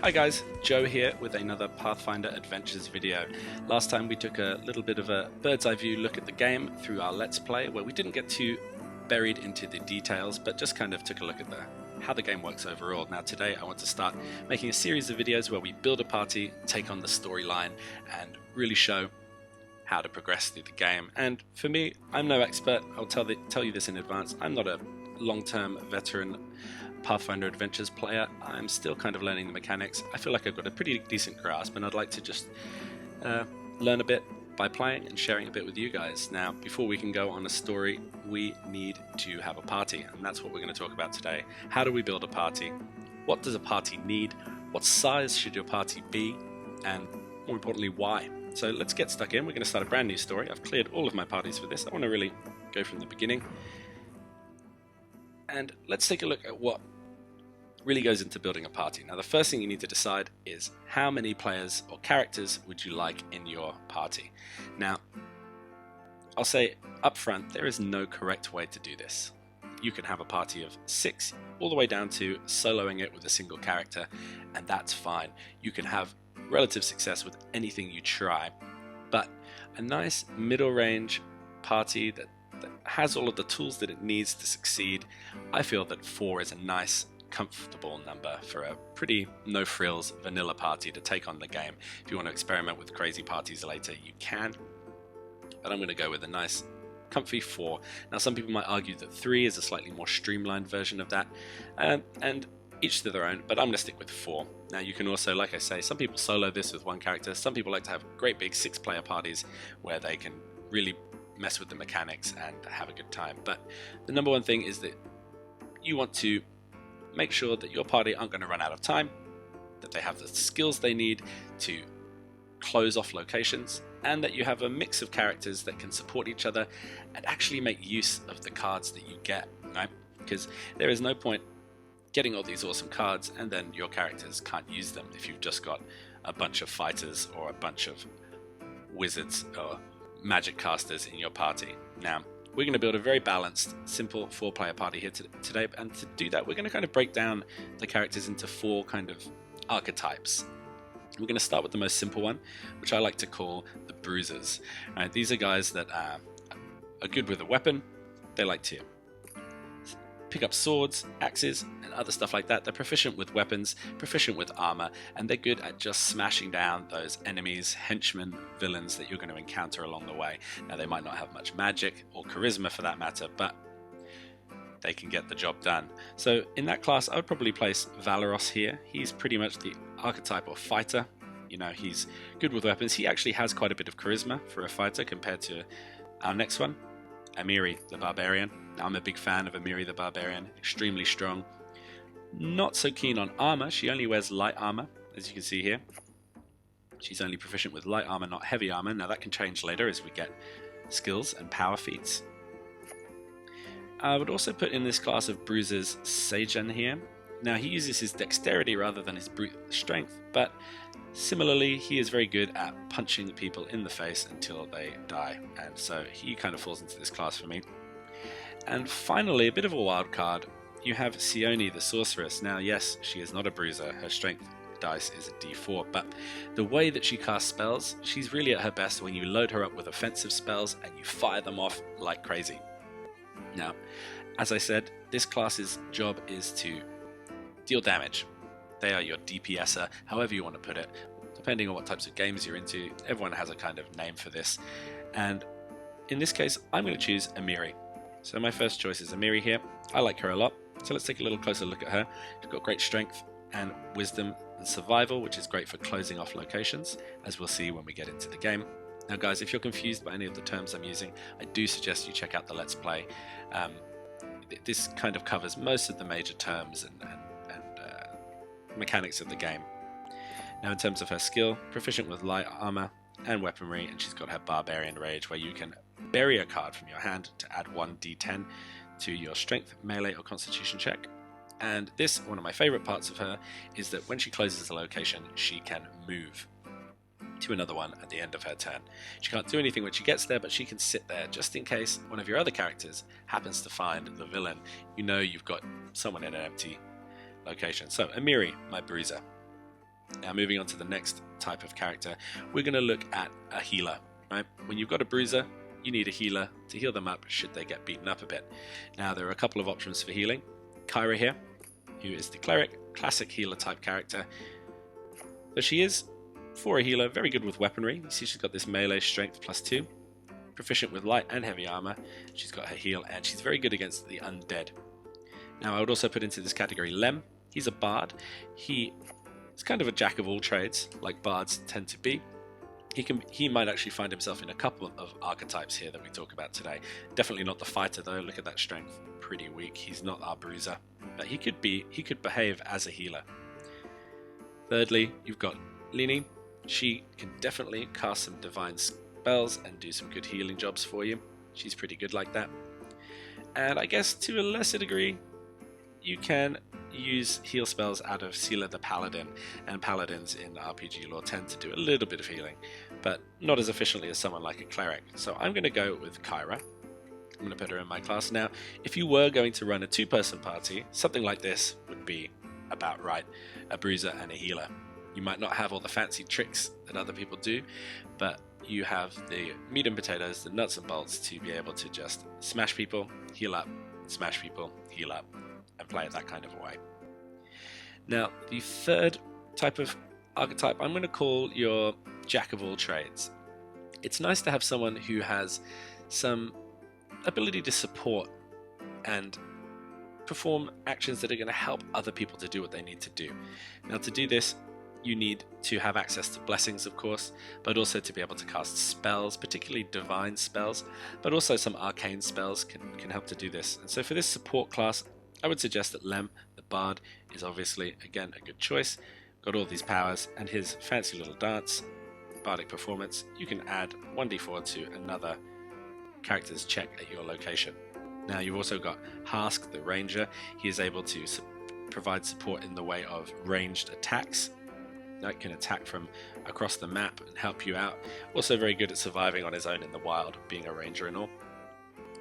Hi guys, Joe here with another Pathfinder Adventures video. Last time we took a little bit of a bird's eye view look at the game through our Let's Play, where we didn't get too buried into the details, but just kind of took a look at how the game works overall. Now today I want to start making a series of videos where we build a party, take on the storyline, and really show how to progress through the game. And for me, I'm no expert, I'll tell you this in advance. I'm not a long-term veteran Pathfinder Adventures player. I'm still kind of learning the mechanics. I feel like I've got a pretty decent grasp, and I'd like to just learn a bit by playing and sharing a bit with you guys. Now, before we can go on a story, we need to have a party, and that's what we're going to talk about today. How do we build a party? What does a party need? What size should your party be? And more importantly, why? So let's get stuck in. We're going to start a brand new story. I've cleared all of my parties for this. I want to really go from the beginning. And let's take a look at what really goes into building a party. Now, the first thing you need to decide is how many players or characters would you like in your party. Now, I'll say up front, there is no correct way to do this. You can have a party of 6 all the way down to soloing it with a single character, and that's fine. You can have relative success with anything you try, but a nice middle range party that has all of the tools that it needs to succeed, I feel that 4 is a nice comfortable number for a pretty no-frills vanilla party to take on the game. If you want to experiment with crazy parties later, you can, but I'm going to go with a nice comfy 4. Now, some people might argue that 3 is a slightly more streamlined version of that, and each to their own, but I'm going to stick with 4. Now, you can also, like I say, some people solo this with one character. Some people like to have great big 6-player parties where they can really mess with the mechanics and have a good time. But the number one thing is that you want to make sure that your party aren't going to run out of time, that they have the skills they need to close off locations, and that you have a mix of characters that can support each other and actually make use of the cards that you get, right? Because there is no point getting all these awesome cards and then your characters can't use them if you've just got a bunch of fighters or a bunch of wizards or magic casters in your party. Now, we're going to build a very balanced, simple 4-player party here today, and to do that, we're going to kind of break down the characters into 4 kind of archetypes. We're going to start with the most simple one, which I like to call the bruisers. These are guys that are good with a weapon. They like to pick up swords, axes, and other stuff like that. They're proficient with weapons, proficient with armor, and they're good at just smashing down those enemies, henchmen, villains that you're going to encounter along the way. Now, they might not have much magic or charisma for that matter, but they can get the job done. So in that class, I would probably place Valeros here. He's pretty much the archetype of fighter. You know, he's good with weapons. He actually has quite a bit of charisma for a fighter compared to our next one, Amiri, the barbarian. Now, I'm a big fan of Amiri the barbarian, extremely strong. Not so keen on armor. She only wears light armor, as you can see here. She's only proficient with light armor, not heavy armor. Now, that can change later as we get skills and power feats. I would also put in this class of bruisers Sejan here. Now, he uses his dexterity rather than his brute strength, but similarly, he is very good at punching people in the face until they die, and so he kind of falls into this class for me. And finally, a bit of a wild card, you have Sione the sorceress. Now, yes, she is not a bruiser. Her strength dice is a d4, but the way that she casts spells, she's really at her best when you load her up with offensive spells and you fire them off like crazy. Now, as I said, this class's job is to deal damage. They are your DPSer, however you want to put it, depending on what types of games you're into. Everyone has a kind of name for this, and in this case, I'm going to choose Amiri. So my first choice is Amiri here. I like her a lot, so let's take a little closer look at her. She's got great strength and wisdom and survival, which is great for closing off locations, as we'll see when we get into the game. Now guys, if you're confused by any of the terms I'm using, I do suggest you check out the Let's Play. This kind of covers most of the major terms and mechanics of the game. Now, in terms of her skill, proficient with light armor and weaponry, and she's got her barbarian rage, where you can bury a card from your hand to add 1d10 to your strength, melee, or constitution check. And this, one of my favorite parts of her, is that when she closes a location, she can move to another one at the end of her turn. She can't do anything when she gets there, but she can sit there just in case one of your other characters happens to find the villain. You know you've got someone in an empty location. So, Amiri, my bruiser. Now moving on to the next type of character, we're going to look at a healer. Right? When you've got a bruiser, you need a healer to heal them up should they get beaten up a bit. Now there are a couple of options for healing. Kyra here, who is the cleric, classic healer type character. So she is, for a healer, very good with weaponry. You see she's got this melee strength +2, proficient with light and heavy armor. She's got her heal, and she's very good against the undead. Now I would also put into this category Lem. He's a bard. He is kind of a jack of all trades, like bards tend to be. He might actually find himself in a couple of archetypes here that we talk about today. Definitely not the fighter though. Look at that strength, pretty weak. He's not our bruiser, but he could behave as a healer. Thirdly, you've got Lini. She can definitely cast some divine spells and do some good healing jobs for you. She's pretty good like that. And I guess to a lesser degree, you can use heal spells out of Seela the Paladin, and paladins in RPG lore tend to do a little bit of healing, but not as efficiently as someone like a cleric. So I'm going to go with Kyra. I'm going to put her in my class. Now, if you were going to run a two-person party, something like this would be about right, a bruiser and a healer. You might not have all the fancy tricks that other people do, but you have the meat and potatoes, the nuts and bolts to be able to just smash people, heal up, smash people, heal up, and play it that kind of a way. Now, the third type of archetype I'm going to call your jack of all trades. It's nice to have someone who has some ability to support and perform actions that are going to help other people to do what they need to do. Now, to do this, you need to have access to blessings, of course, but also to be able to cast spells, particularly divine spells, but also some arcane spells can help to do this. And so for this support class, I would suggest that Lem, the bard, is obviously, again, a good choice. Got all these powers, and his fancy little dance, bardic performance, you can add 1d4 to another character's check at your location. Now you've also got Hask, the ranger. He is able to provide support in the way of ranged attacks. That can attack from across the map and help you out. Also very good at surviving on his own in the wild, being a ranger and all.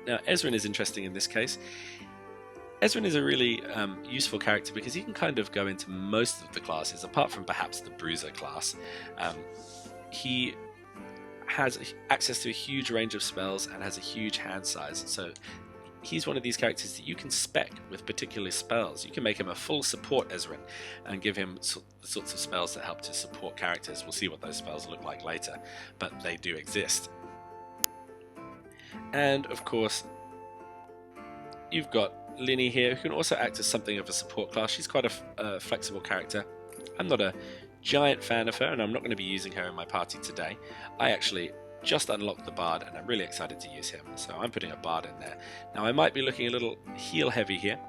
Now Ezrin is interesting in this case. Ezrin is a really useful character because he can kind of go into most of the classes, apart from perhaps the bruiser class. He has access to a huge range of spells and has a huge hand size, so he's one of these characters that you can spec with particular spells. You can make him a full support Ezrin and give him the sorts of spells that help to support characters. We'll see what those spells look like later, but they do exist. And of course, you've got Lini here, who can also act as something of a support class. She's quite a flexible character. I'm not a giant fan of her, and I'm not going to be using her in my party today. I actually just unlocked the bard, and I'm really excited to use him, so I'm putting a bard in there. Now I might be looking a little heal heavy here,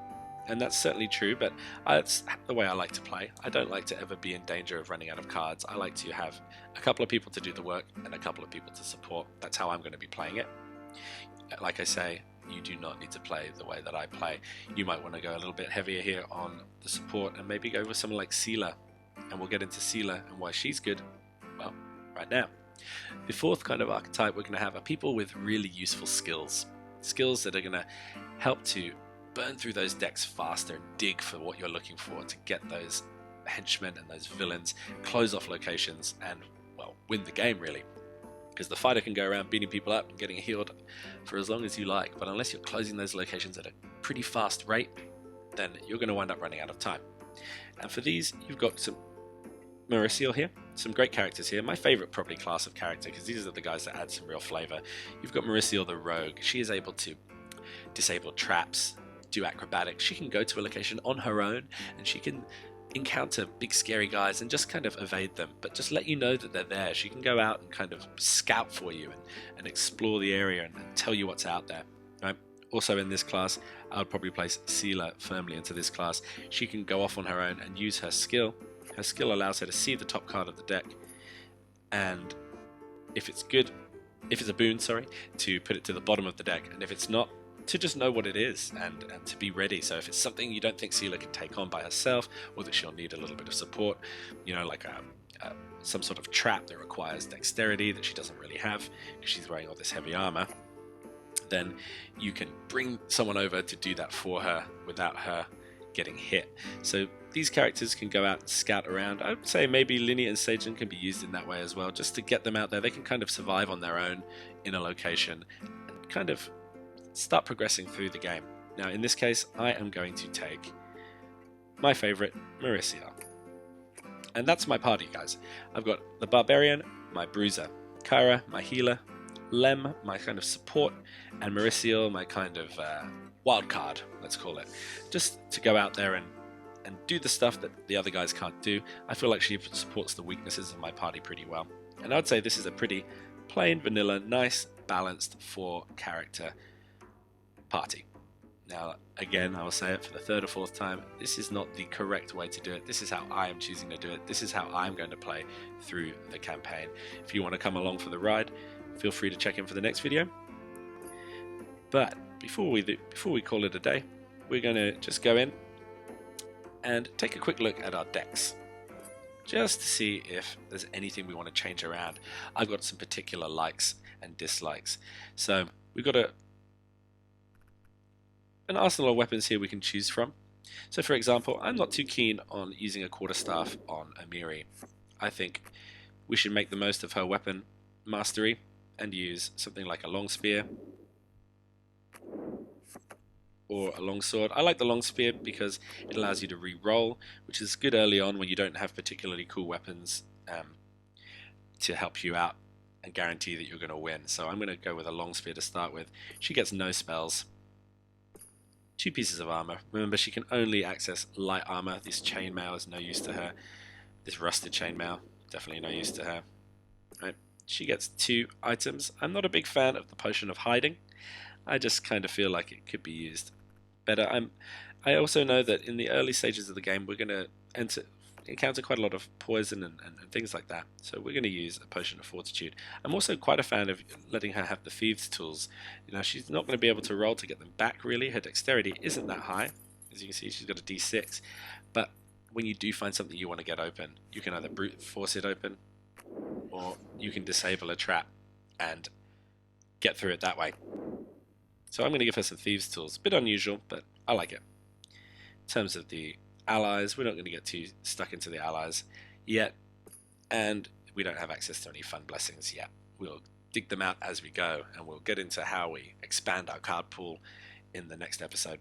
and that's certainly true, but that's the way I like to play. I don't like to ever be in danger of running out of cards. I like to have a couple of people to do the work and a couple of people to support. That's how I'm going to be playing it. Like I say, you do not need to play the way that I play. You might want to go a little bit heavier here on the support and maybe go with someone like Seela, and we'll get into Seela and why she's good, well, right now. The fourth kind of archetype we're going to have are people with really useful skills. Skills that are going to help to burn through those decks faster and dig for what you're looking for to get those henchmen and those villains, close off locations, and, well, win the game really. Because the fighter can go around beating people up and getting healed for as long as you like, but unless you're closing those locations at a pretty fast rate, then you're going to wind up running out of time. And for these, you've got some Mauricio here, some great characters here. My favourite probably class of character, because these are the guys that add some real flavour. You've got Mauricio the rogue. She is able to disable traps, do acrobatics. She can go to a location on her own, and she can encounter big scary guys and just kind of evade them, but just let you know that they're there. She can go out and kind of scout for you and explore the area and tell you what's out there. Right? Also in this class, I would probably place Seela firmly into this class. She can go off on her own and use her skill. Her skill allows her to see the top card of the deck, and if it's a boon, to put it to the bottom of the deck, and if it's not, to just know what it is and to be ready. So if it's something you don't think Seela can take on by herself, or that she'll need a little bit of support, you know, like some sort of trap that requires dexterity that she doesn't really have because she's wearing all this heavy armor, then you can bring someone over to do that for her without her getting hit. So these characters can go out and scout around. I would say maybe Linnea and Sagen can be used in that way as well, just to get them out there. They can kind of survive on their own in a location and kind of start progressing through the game. Now in this case, I am going to take my favorite, Mauricio. And that's my party, guys. I've got the Barbarian, my Bruiser, Kyra, my healer, Lem, my kind of support, and Mauricio, my kind of wild card, let's call it. Just to go out there and do the stuff that the other guys can't do. I feel like she supports the weaknesses of my party pretty well. And I would say this is a pretty plain, vanilla, nice, balanced 4-character party. Now, again, I will say it for the third or fourth time, this is not the correct way to do it. This is how I am choosing to do it. This is how I'm going to play through the campaign. If you want to come along for the ride, feel free to check in for the next video. But before we call it a day, we're going to just go in and take a quick look at our decks, just to see if there's anything we want to change around. I've got some particular likes and dislikes. So we've got an arsenal of weapons here we can choose from. So for example, I'm not too keen on using a quarterstaff on Amiri. I think we should make the most of her weapon mastery and use something like a long spear or a long sword. I like the long spear because it allows you to re-roll, which is good early on when you don't have particularly cool weapons to help you out and guarantee that you're going to win. So I'm going to go with a long spear to start with. She gets no spells. 2 pieces of armor. Remember, she can only access light armor. This chainmail is no use to her. This rusted chainmail, definitely no use to her. Right. She gets 2 items. I'm not a big fan of the potion of hiding. I just kind of feel like it could be used better. I also know that in the early stages of the game we're going to encounter quite a lot of poison and things like that. So we're going to use a potion of fortitude. I'm also quite a fan of letting her have the thieves tools. You know, she's not going to be able to roll to get them back really. Her dexterity isn't that high. As you can see, she's got a d6. But when you do find something you want to get open, you can either brute force it open, or you can disable a trap and get through it that way. So I'm going to give her some thieves tools. A bit unusual, but I like it. In terms of the allies, we're not going to get too stuck into the allies yet, and we don't have access to any fun blessings yet. We'll dig them out as we go, and we'll get into how we expand our card pool in the next episode.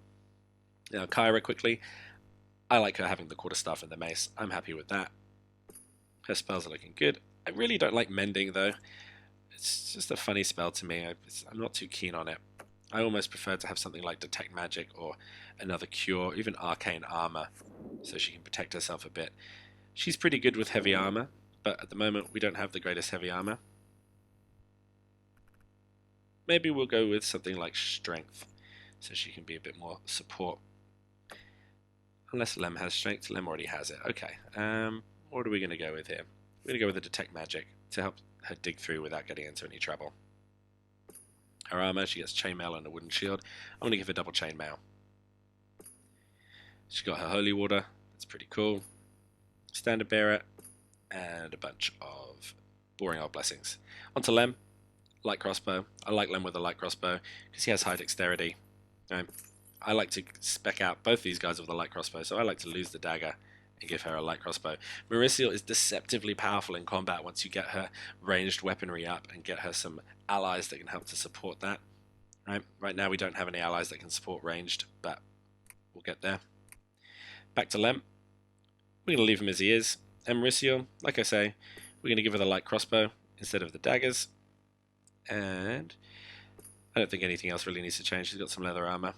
Now, Kyra, quickly, I like her having the quarterstaff and the mace. I'm happy with that. Her spells are looking good. I really don't like mending, though. It's just a funny spell to me. I'm not too keen on it. I almost prefer to have something like Detect Magic or another Cure, even Arcane Armor, so she can protect herself a bit. She's pretty good with heavy armor, but at the moment we don't have the greatest heavy armor. Maybe we'll go with something like Strength, so she can be a bit more support. Unless Lem has Strength. Lem already has it. Okay, what are we going to go with here? We're going to go with the Detect Magic to help her dig through without getting into any trouble. Her armor, she gets chainmail and a wooden shield. I'm going to give her double chainmail. She's got her holy water. That's pretty cool. Standard bearer and a bunch of boring old blessings. On to Lem. Light crossbow. I like Lem with a light crossbow because he has high dexterity. I like to spec out both these guys with a light crossbow, so I like to lose the dagger and give her a light crossbow. Mauricio is deceptively powerful in combat once you get her ranged weaponry up and get her some allies that can help to support that. Right now we don't have any allies that can support ranged, but we'll get there. Back to Lem. We're going to leave him as he is. And Mauricio, like I say, we're going to give her the light crossbow instead of the daggers. And I don't think anything else really needs to change. She's got some leather armor.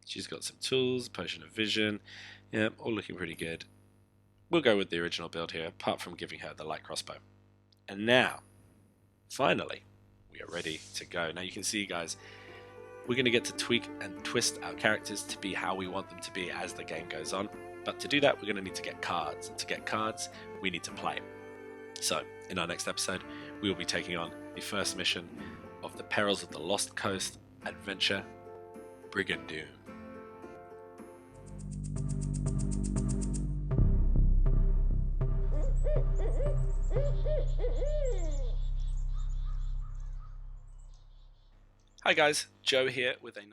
She's got some tools, potion of vision. Yeah, all looking pretty good. We'll go with the original build here, apart from giving her the light crossbow. And now, finally, we are ready to go. Now you can see, guys, we're going to get to tweak and twist our characters to be how we want them to be as the game goes on. But to do that, we're going to need to get cards. And to get cards, we need to play. So, in our next episode, we will be taking on the first mission of the Perils of the Lost Coast adventure, Brigadoon. Hi guys, Joe here with a